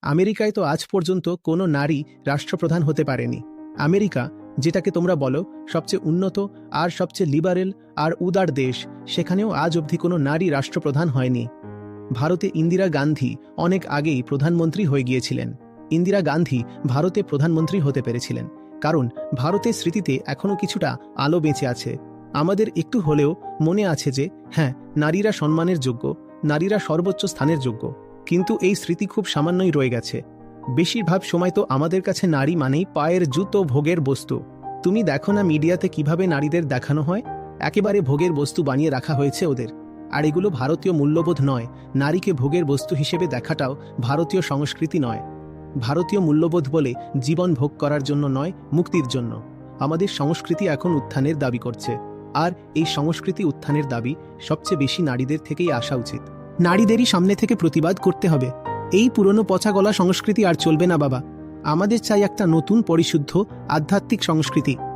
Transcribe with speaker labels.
Speaker 1: আমেরিকায় তো আজ পর্যন্ত কোনো নারী রাষ্ট্রপ্রধান হতে পারেনি। আমেরিকা, যেটাকে তোমরা বলো সবচেয়ে উন্নত আর সবচেয়ে লিবারেল আর উদার দেশ, সেখানেও আজ অবধি কোনো নারী রাষ্ট্রপ্রধান হয়নি। ভারতে ইন্দিরা গান্ধী অনেক আগেই প্রধানমন্ত্রী হয়ে গিয়েছিলেন। ইন্দিরা গান্ধী ভারতে প্রধানমন্ত্রী হতে পেরেছিলেন কারণ ভারতের স্মৃতিতে এখনও কিছুটা আলো বেঁচে আছে। আমাদের একটু হলেও মনে আছে যে হ্যাঁ, নারীরা সম্মানের যোগ্য, নারীরা সর্বোচ্চ স্থানের যোগ্য। কিন্তু এই স্মৃতি খুব সামান্যই রয়ে গেছে। বেশিরভাগ সময় তো আমাদের কাছে নারী মানেই পায়ের জুতো, ভোগের বস্তু। তুমি দেখো না মিডিয়াতে কিভাবে নারীদের দেখানো হয়, একেবারে ভোগের বস্তু বানিয়ে রাখা হয়েছে ওদের। আর এগুলো ভারতীয় মূল্যবোধ নয়। নারীকে ভোগের বস্তু হিসেবে দেখাটাও ভারতীয় সংস্কৃতি নয়। ভারতীয় মূল্যবোধ বলে জীবন ভোগ করার জন্য নয়, মুক্তির জন্য। আমাদের সংস্কৃতি এখন উত্থানের দাবি করছে, আর এই সংস্কৃতি উত্থানের দাবি সবচেয়ে বেশি নারীদের থেকেই আসা উচিত। নারীদেরই সামনে থেকে প্রতিবাদ করতে হবে। এই পুরনো পচা গলা সংস্কৃতি আর চলবে না বাবা। আমাদের চাই একটা নতুন, পরিশুদ্ধ, আধ্যাত্মিক সংস্কৃতি।